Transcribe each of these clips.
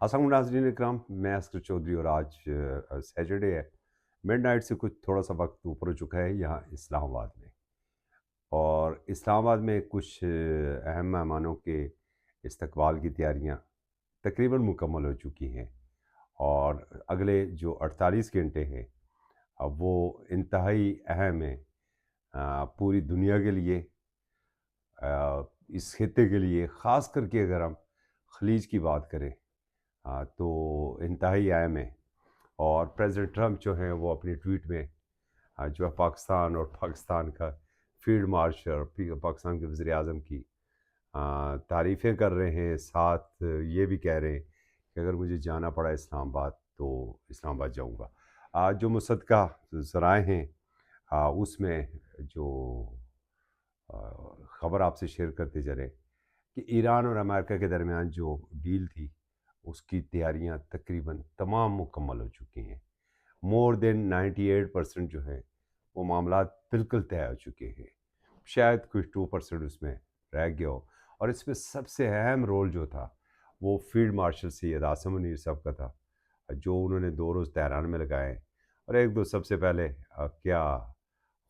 السلام ناظرین اکرام، میں اسکر چودھری اور آج سیٹرڈے ہے۔ مڈ نائٹ سے کچھ تھوڑا سا وقت اوپر ہو چکا ہے یہاں اسلام آباد میں، اور اسلام آباد میں کچھ اہم مہمانوں کے استقبال کی تیاریاں تقریباً مکمل ہو چکی ہیں، اور اگلے جو 48 گھنٹے ہیں اب وہ انتہائی اہم ہیں پوری دنیا کے لیے، اس خطے کے لیے، خاص کر کے اگر ہم خلیج کی بات کریں تو انتہائی اہم ہے۔ اور پریزیڈنٹ ٹرمپ جو ہیں وہ اپنی ٹویٹ میں جو ہے پاکستان اور پاکستان کا فیلڈ مارشل اور پاکستان کے وزیر اعظم کی تعریفیں کر رہے ہیں، ساتھ یہ بھی کہہ رہے ہیں کہ اگر مجھے جانا پڑا اسلام آباد تو اسلام آباد جاؤں گا۔ جو مصدقہ ذرائع ہیں اس میں جو خبر آپ سے شیئر کرتے چلیں کہ ایران اور امریکہ کے درمیان جو ڈیل تھی اس کی تیاریاں تقریباً تمام مکمل ہو چکی ہیں۔ مور دین 98% جو ہیں وہ معاملات بالکل طے ہو چکے ہیں، شاید کچھ 2% اس میں رہ گیا ہو، اور اس میں سب سے اہم رول جو تھا وہ فیلڈ مارشل سید عاصم منیر صاحب کا تھا، جو انہوں نے 2 روز تہران میں لگائے، اور ایک دو سب سے پہلے کیا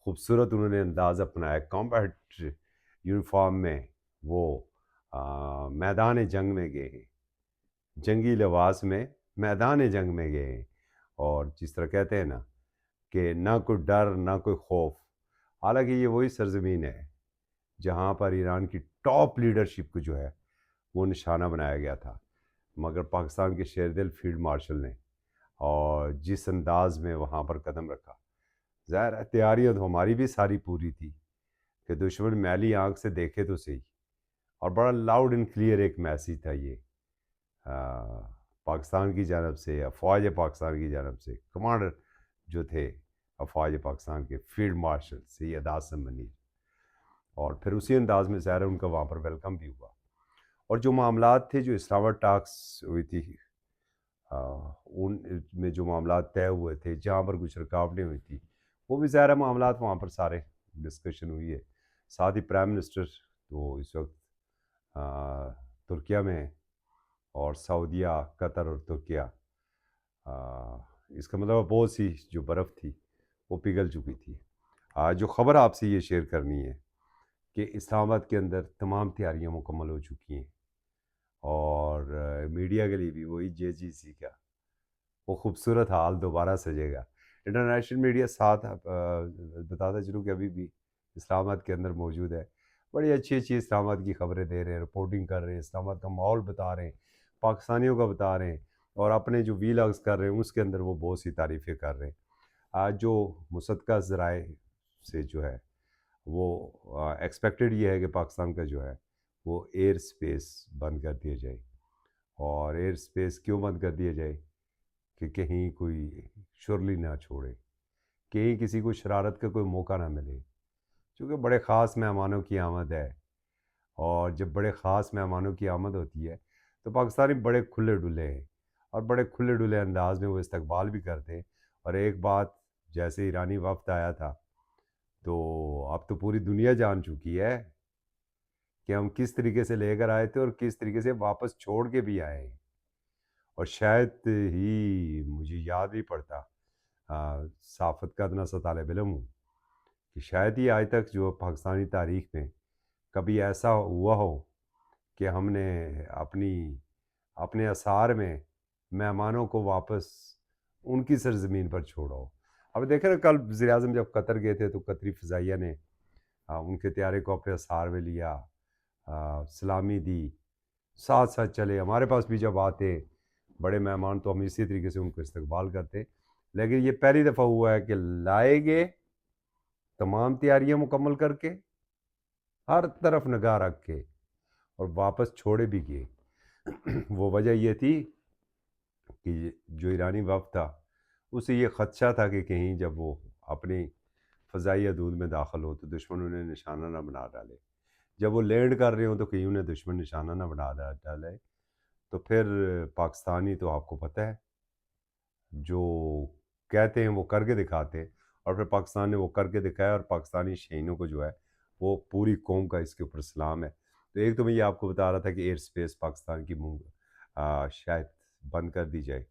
خوبصورت انہوں نے انداز اپنایا، کمبیٹ یونیفارم میں وہ میدان جنگ میں گئے ہیں، جنگی لباس میں میدان جنگ میں گئے ہیں، اور جس طرح کہتے ہیں نا کہ نہ کوئی ڈر نہ کوئی خوف، حالانکہ یہ وہی سرزمین ہے جہاں پر ایران کی ٹاپ لیڈرشپ کو جو ہے وہ نشانہ بنایا گیا تھا، مگر پاکستان کے شیر دل فیلڈ مارشل نے اور جس انداز میں وہاں پر قدم رکھا، ظاہر ہے تیاریاں تو ہماری بھی ساری پوری تھی کہ دشمن میلی آنکھ سے دیکھے تو صحیح، اور بڑا لاؤڈ اینڈ کلیئر ایک میسیج تھا یہ پاکستان کی جانب سے، افواج پاکستان کی جانب سے، کمانڈر جو تھے افواج پاکستان کے فیلڈ مارشل سید عاصم منیر، اور پھر اسی انداز میں ظاہر ان کا وہاں پر ویلکم بھی ہوا، اور جو معاملات تھے، جو اسلام آباد ٹاکس ہوئی تھی ان میں جو معاملات طے ہوئے تھے، جہاں پر کچھ رکاوٹیں ہوئی تھی، وہ بھی ظاہر معاملات وہاں پر سارے ڈسکشن ہوئی ہے۔ ساتھ ہی پرائم منسٹر تو اس وقت ترکیہ میں ہیں، اور سعودیہ، قطر اور ترکیہ، اس کا مطلب بہت سی جو برف تھی وہ پگھل چکی تھی۔ جو خبر آپ سے یہ شیئر کرنی ہے کہ اسلام آباد کے اندر تمام تیاریاں مکمل ہو چکی ہیں، اور میڈیا کے لیے بھی وہی JGC کا وہ خوبصورت حال دوبارہ سجے گا۔ انٹرنیشنل میڈیا ساتھ بتاتا چلوں کہ ابھی بھی اسلام آباد کے اندر موجود ہے، بڑی اچھی اچھی اسلام آباد کی خبریں دے رہے ہیں، رپورٹنگ کر رہے ہیں، اسلام آباد کا ماحول بتا رہے ہیں، پاکستانیوں کا بتا رہے ہیں، اور اپنے جو ویلاگز کر رہے ہیں اس کے اندر وہ بہت سی تعریفیں کر رہے ہیں۔ آج جو مصدقہ ذرائع سے جو ہے وہ ایکسپیکٹڈ یہ ہے کہ پاکستان کا جو ہے وہ ایئر سپیس بند کر دیا جائے، اور ایئر سپیس کیوں بند کر دیا جائے کہ کہیں کوئی شرلی نہ چھوڑے، کہیں کسی کو شرارت کا کوئی موقع نہ ملے، چونکہ بڑے خاص مہمانوں کی آمد ہے، اور جب بڑے خاص مہمانوں کی آمد ہوتی ہے تو پاکستانی بڑے کھلے ڈلے ہیں، اور بڑے کھلے ڈلے انداز میں وہ استقبال بھی کرتے ہیں۔ اور ایک بات، جیسے ایرانی وفد آیا تھا تو اب تو پوری دنیا جان چکی ہے کہ ہم کس طریقے سے لے کر آئے تھے اور کس طریقے سے واپس چھوڑ کے بھی آئے ہیں، اور شاید ہی مجھے یاد نہیں پڑتا، صحافت کا اتنا سا طالب علم ہوں کہ شاید ہی آج تک جو پاکستانی تاریخ میں کبھی ایسا ہوا ہو کہ ہم نے اپنے آثار میں مہمانوں کو واپس ان کی سرزمین پر چھوڑا ہو۔ اب دیکھیں نا، کل وزیر اعظم جب قطر گئے تھے تو قطری فضائیہ نے ان کے طیارے کو اپنے آثار میں لیا، سلامی دی، ساتھ ساتھ چلے۔ ہمارے پاس بھی جب آتے بڑے مہمان تو ہم اسی طریقے سے ان کو استقبال کرتے، لیکن یہ پہلی دفعہ ہوا ہے کہ لائے گئے تمام تیاریاں مکمل کر کے، ہر طرف نگاہ رکھ کے، اور واپس چھوڑے بھی گئے۔ وہ وجہ یہ تھی کہ جو ایرانی وفد تھا اسے یہ خدشہ تھا کہ کہیں جب وہ اپنی فضائی حدود میں داخل ہو تو دشمن انہیں نشانہ نہ بنا ڈالے، جب وہ لینڈ کر رہے ہوں تو کہیں انہیں دشمن نشانہ نہ بنا ڈالے۔ تو پھر پاکستانی تو آپ کو پتہ ہے جو کہتے ہیں وہ کر کے دکھاتے ہیں، اور پھر پاکستان نے وہ کر کے دکھایا، اور پاکستانی شہینوں کو جو ہے وہ پوری قوم کا اس کے اوپر سلام ہے۔ تو ایک تو میں یہ آپ کو بتا رہا تھا کہ ایئر سپیس پاکستان کی شاید بند کر دی جائے،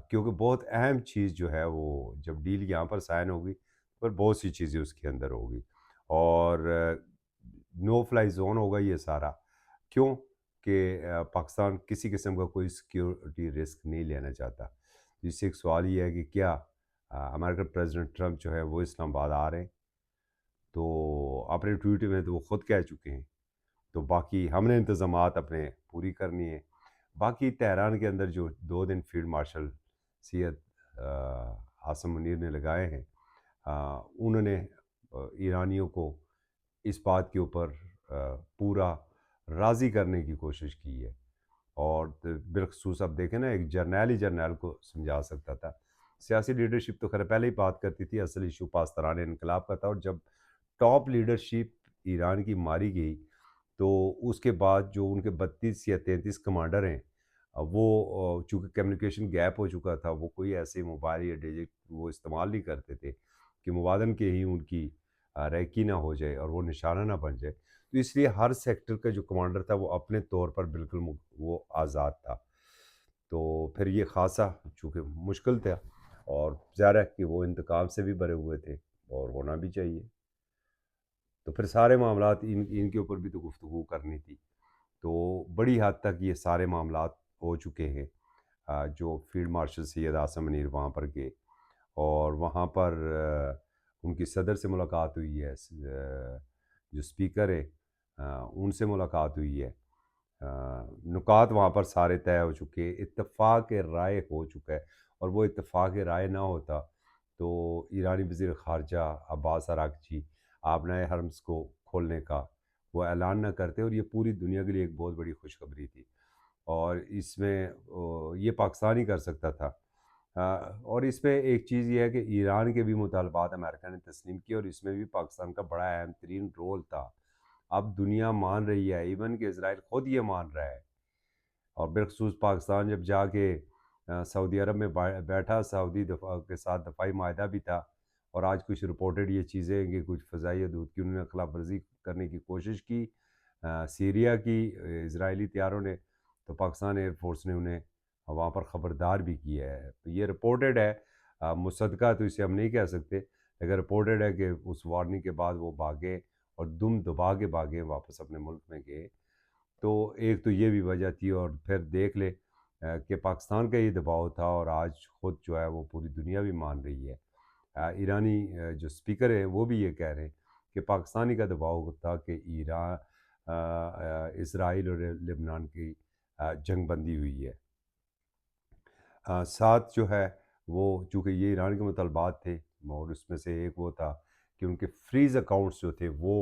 کیونکہ بہت اہم چیز جو ہے وہ جب ڈیل یہاں پر سائن ہوگی پر بہت سی چیزیں اس کے اندر ہوگی، اور نو فلائی زون ہوگا یہ سارا، کیوں کہ پاکستان کسی قسم کا کوئی سیکیورٹی رسک نہیں لینا چاہتا۔ جس سے ایک سوال یہ ہے کہ کیا امریکن پریزیڈنٹ ٹرمپ جو ہے وہ اسلام آباد آ رہے ہیں؟ تو اپنے ٹویٹ میں تو وہ خود کہہ چکے ہیں، تو باقی ہم نے انتظامات اپنے پوری کرنی ہے۔ باقی تہران کے اندر جو 2 دن فیلڈ مارشل سید عاصم منیر نے لگائے ہیں، انہوں نے ایرانیوں کو اس بات کے اوپر پورا راضی کرنے کی کوشش کی ہے، اور بالخصوص اب دیکھیں نا، ایک جرنیل ہی جرنیل کو سمجھا سکتا تھا۔ سیاسی لیڈرشپ تو خیر پہلے ہی بات کرتی تھی، اصل ایشو پاسداران انقلاب کا تھا، اور جب ٹاپ لیڈرشپ ایران کی ماری گئی تو اس کے بعد جو ان کے 32 یا 33 کمانڈر ہیں، وہ چونکہ کمیونیکیشن گیپ ہو چکا تھا، وہ کوئی ایسے موبائل یا ڈیجٹ وہ استعمال نہیں کرتے تھے کہ مبادن کے ہی ان کی ریکی نہ ہو جائے اور وہ نشانہ نہ بن جائے، تو اس لیے ہر سیکٹر کا جو کمانڈر تھا وہ اپنے طور پر بالکل وہ آزاد تھا۔ تو پھر یہ خاصا چونکہ مشکل تھا، اور ظاہر ہے کہ وہ انتقام سے بھی بھرے ہوئے تھے اور ہونا بھی چاہیے، تو پھر سارے معاملات ان کے اوپر بھی تو گفتگو کرنی تھی۔ تو بڑی حد تک یہ سارے معاملات ہو چکے ہیں۔ جو فیلڈ مارشل سید عاصم منیر وہاں پر گئے، اور وہاں پر ان کی صدر سے ملاقات ہوئی ہے، جو اسپیکر ہے ان سے ملاقات ہوئی ہے، نکات وہاں پر سارے طے ہو چکے، اتفاق رائے ہو چکا ہے، اور وہ اتفاق رائے نہ ہوتا تو ایرانی وزیر خارجہ عباس عراقچی آبنائے حرمز کو کھولنے کا وہ اعلان نہ کرتے، اور یہ پوری دنیا کے لیے ایک بہت بڑی خوشخبری تھی، اور اس میں یہ پاکستان ہی کر سکتا تھا۔ اور اس میں ایک چیز یہ ہے کہ ایران کے بھی مطالبات امریکہ نے تسلیم کیے، اور اس میں بھی پاکستان کا بڑا اہم ترین رول تھا۔ اب دنیا مان رہی ہے، ایون کہ اسرائیل خود یہ مان رہا ہے، اور بالخصوص پاکستان جب جا کے سعودی عرب میں بیٹھا، سعودی دفاع کے ساتھ دفاعی معاہدہ بھی تھا، اور آج کچھ رپورٹڈ یہ چیزیں ہیں کہ کچھ فضائی حدود کی انہوں نے خلاف ورزی کرنے کی کوشش کی سیریا کی اسرائیلی طیاروں نے، تو پاکستان ایئر فورس نے انہیں وہاں پر خبردار بھی کیا ہے۔ یہ رپورٹڈ ہے، مصدقہ تو اسے ہم نہیں کہہ سکتے، لیکن رپورٹڈ ہے کہ اس وارننگ کے بعد وہ بھاگے اور دم دبا کے بھاگے، واپس اپنے ملک میں گئے۔ تو ایک تو یہ بھی وجہ تھی، اور پھر دیکھ لے کہ پاکستان کا یہ دباؤ تھا، اور آج خود جو ہے وہ پوری دنیا بھی مان رہی ہے۔ ایرانی جو سپیکر ہیں وہ بھی یہ کہہ رہے ہیں کہ پاکستانی کا دباؤ تھا کہ ایران اسرائیل اور لبنان کی جنگ بندی ہوئی ہے۔ ساتھ جو ہے وہ چونکہ یہ ایران کے مطالبات تھے، اور اس میں سے ایک وہ تھا کہ ان کے فریز اکاؤنٹس جو تھے وہ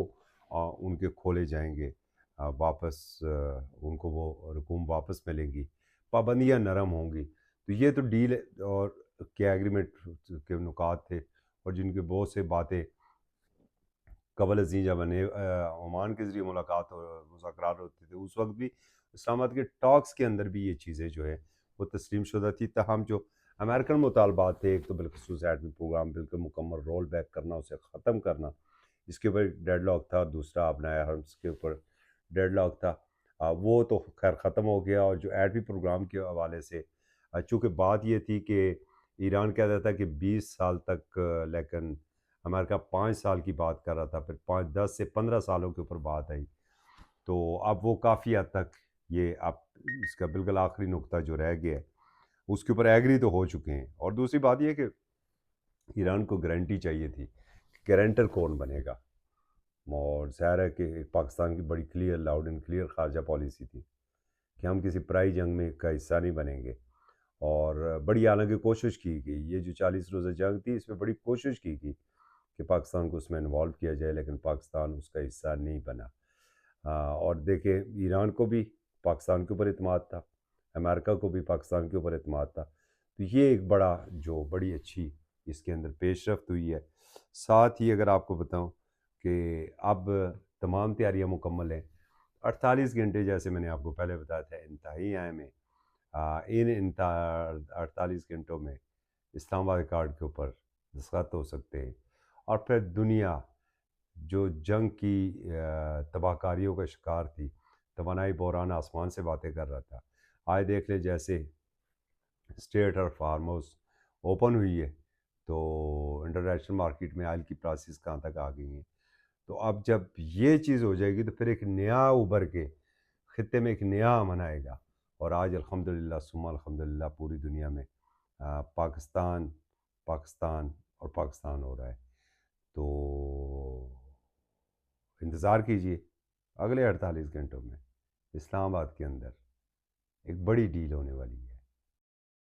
ان کے کھولے جائیں گے، واپس ان کو وہ رقوم واپس ملیں گی، پابندیاں نرم ہوں گی۔ تو یہ تو ڈیل اور کے ایگریمنٹ کے نکات تھے، اور جن کے بہت سے باتیں قبل ازیں جب عمان کے ذریعے ملاقات اور مذاکرات ہوتے تھے، اس وقت بھی اسلام آباد کے ٹاکس کے اندر بھی یہ چیزیں جو ہے وہ تسلیم شدہ تھی، تاہم جو امریکن مطالبات تھے، ایک تو بالخصوص ایٹمی پروگرام بالکل مکمل رول بیک کرنا، اسے ختم کرنا، اس کے اوپر ڈیڈ لاک تھا، دوسرا اپنا حرمز کے اوپر ڈیڈ لاک تھا، وہ تو خیر ختم ہو گیا۔ اور جو ایٹمی پروگرام کے حوالے سے چونکہ بات یہ تھی کہ ایران کہتا تھا کہ 20 سال تک، لیکن امریکہ 5 سال کی بات کر رہا تھا، پھر 10 سے 15 سالوں کے اوپر بات آئی، تو اب وہ کافی حد تک یہ اب اس کا بالکل آخری نقطہ جو رہ گیا ہے اس کے اوپر ایگری تو ہو چکے ہیں۔ اور دوسری بات یہ کہ ایران کو گارنٹی چاہیے تھی کہ گارنٹر کون بنے گا، اور ظاہر ہے کہ پاکستان کی بڑی کلیئر لاؤڈ اینڈ کلیئر خارجہ پالیسی تھی کہ ہم کسی پرائی جنگ میں کا حصہ نہیں بنیں گے، اور بڑی حالانکہ کوشش کی گئی، یہ جو 40 روزہ جنگ تھی اس میں بڑی کوشش کی گئی کہ پاکستان کو اس میں انوالو کیا جائے، لیکن پاکستان اس کا حصہ نہیں بنا۔ اور دیکھیں ایران کو بھی پاکستان کے اوپر اعتماد تھا، امریکہ کو بھی پاکستان کے اوپر اعتماد تھا، تو یہ ایک بڑی اچھی اس کے اندر پیش رفت ہوئی ہے۔ ساتھ ہی اگر آپ کو بتاؤں کہ اب تمام تیاریاں مکمل ہیں، 48 گھنٹے جیسے میں نے آپ کو پہلے بتایا تھا انتہائی اہم ہے۔ ان 48 گھنٹوں میں اسلام آباد کارڈ کے اوپر دستخط ہو سکتے ہیں، اور پھر دنیا جو جنگ کی تباہ کاریوں کا شکار تھی، توانائی بحران آسمان سے باتیں کر رہا تھا، آج دیکھ لے جیسے اسٹیٹ اور فارم ہاؤس اوپن ہوئی ہے، تو انٹرنیشنل مارکیٹ میں آئل کی پرائسز کہاں تک آ گئی ہیں. تو اب جب یہ چیز ہو جائے گی تو پھر ایک نیا ابھر کے خطے میں ایک نیا امن آئے گا. اور آج الحمدللہ ثم الحمدللہ پوری دنیا میں پاکستان پاکستان اور پاکستان ہو رہا ہے. تو انتظار کیجئے اگلے 48 گھنٹوں میں اسلام آباد کے اندر ایک بڑی ڈیل ہونے والی ہے.